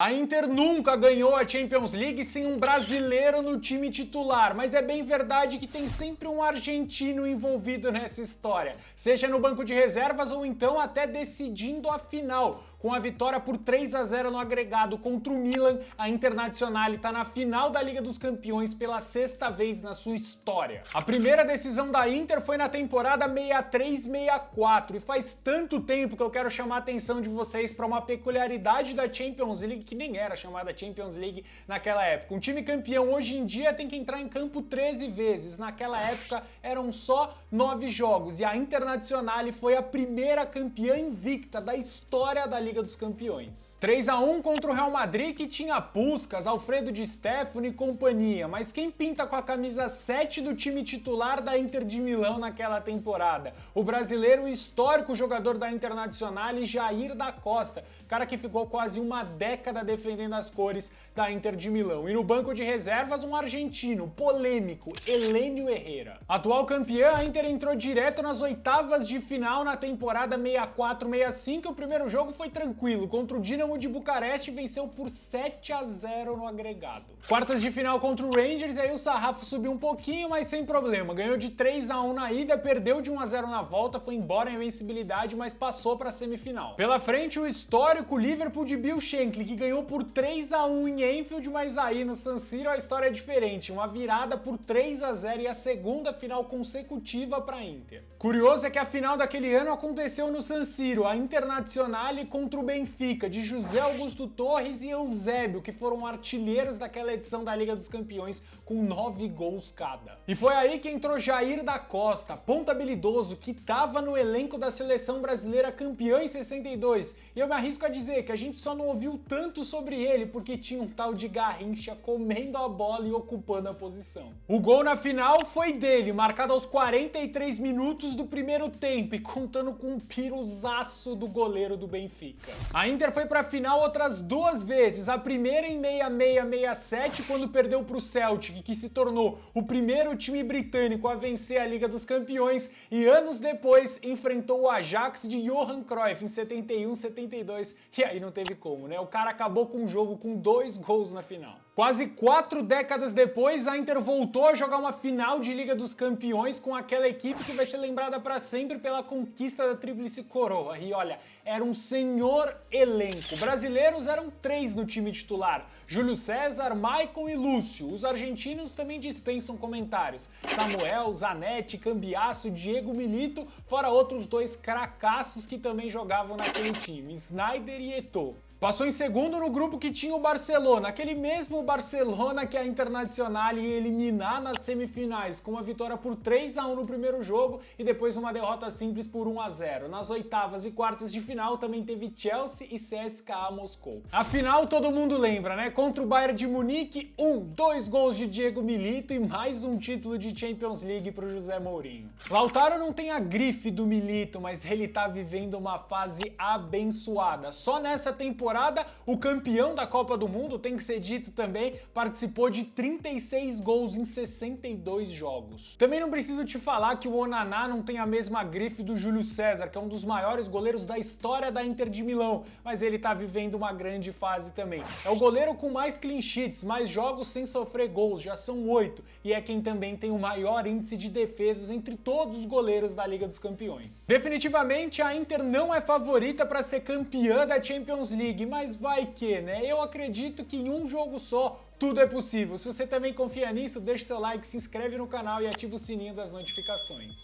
A Inter nunca ganhou a Champions League sem um brasileiro no time titular, mas é bem verdade que tem sempre um argentino envolvido nessa história, seja no banco de reservas ou então até decidindo a final. Com a vitória por 3-0 no agregado contra o Milan, a Internazionale está na final da Liga dos Campeões pela sexta vez na sua história. A primeira decisão da Inter foi na temporada 63-64 e faz tanto tempo que eu quero chamar a atenção de vocês para uma peculiaridade da Champions League que nem era chamada Champions League naquela época. Um time campeão hoje em dia tem que entrar em campo 13 vezes. Naquela época eram só 9 jogos e a Internazionale foi a primeira campeã invicta da história da Liga dos Campeões. 3-1 contra o Real Madrid, que tinha Puskás, Alfredo Di Stéfano e companhia, mas quem pinta com a camisa 7 do time titular da Inter de Milão naquela temporada? O brasileiro histórico jogador da Internazionale, Jair da Costa, cara que ficou quase uma década defendendo as cores da Inter de Milão. E no banco de reservas, um argentino polêmico, Helénio Herrera. Atual campeã, a Inter entrou direto nas oitavas de final na temporada 64-65. O primeiro jogo foi tranquilo, contra o Dinamo de Bucareste, venceu por 7-0 no agregado. Quartas de final contra o Rangers, aí o sarrafo subiu um pouquinho, mas sem problema. Ganhou de 3-1 na ida, perdeu de 1-0 na volta, foi embora a invencibilidade, mas passou para a semifinal. Pela frente, o histórico Liverpool de Bill Shankly, que ganhou por 3-1 em Anfield, mas aí no San Siro a história é diferente. Uma virada por 3-0 e a segunda final consecutiva para a Inter. Curioso é que a final daquele ano aconteceu no San Siro, a Internazionale contra o Benfica, de José Augusto Torres e Eusébio, que foram artilheiros daquela edição da Liga dos Campeões, com 9 gols cada. E foi aí que entrou Jair da Costa, ponta habilidoso, que estava no elenco da seleção brasileira campeã em 62. E eu me arrisco a dizer que a gente só não ouviu tanto sobre ele porque tinha um tal de Garrincha comendo a bola e ocupando a posição. O gol na final foi dele, marcado aos 43 minutos do primeiro tempo e contando com um piruzaço do goleiro do Benfica. A Inter foi para a final outras duas vezes, a primeira em 66-67, quando perdeu para o Celtic, que se tornou o primeiro time britânico a vencer a Liga dos Campeões, e anos depois enfrentou o Ajax de Johan Cruyff em 71-72, e aí não teve como, né? O cara acabou com o jogo com 2 gols na final. Quase 4 décadas depois, a Inter voltou a jogar uma final de Liga dos Campeões com aquela equipe que vai ser lembrada para sempre pela conquista da Tríplice Coroa. E olha, era um senhor elenco. Brasileiros eram 3 no time titular: Júlio César, Maicon e Lúcio. Os argentinos também dispensam comentários: Samuel, Zanetti, Cambiasso, Diego Milito, fora outros 2 cracaços que também jogavam naquele time, Sneijder e Eto'o. Passou em segundo no grupo que tinha o Barcelona, aquele mesmo Barcelona que a Internazionale ia eliminar nas semifinais, com uma vitória por 3-1 no primeiro jogo e depois uma derrota simples por 1-0. Nas oitavas e quartas de final também teve Chelsea e CSKA Moscou. A final todo mundo lembra, né? Contra o Bayern de Munique, 2 gols de Diego Milito e mais um título de Champions League para o José Mourinho. Lautaro não tem a grife do Milito, mas ele tá vivendo uma fase abençoada. Só nessa temporada, o campeão da Copa do Mundo, tem que ser dito também, participou de 36 gols em 62 jogos. Também não preciso te falar que o Onaná não tem a mesma grife do Júlio César, que é um dos maiores goleiros da história da Inter de Milão, mas ele tá vivendo uma grande fase também. É o goleiro com mais clean sheets, mais jogos sem sofrer gols, já são 8, e é quem também tem o maior índice de defesas entre todos os goleiros da Liga dos Campeões. Definitivamente a Inter não é favorita para ser campeã da Champions League, mas vai que, né? Eu acredito que em um jogo só tudo é possível. Se você também confia nisso, deixa seu like, se inscreve no canal e ativa o sininho das notificações.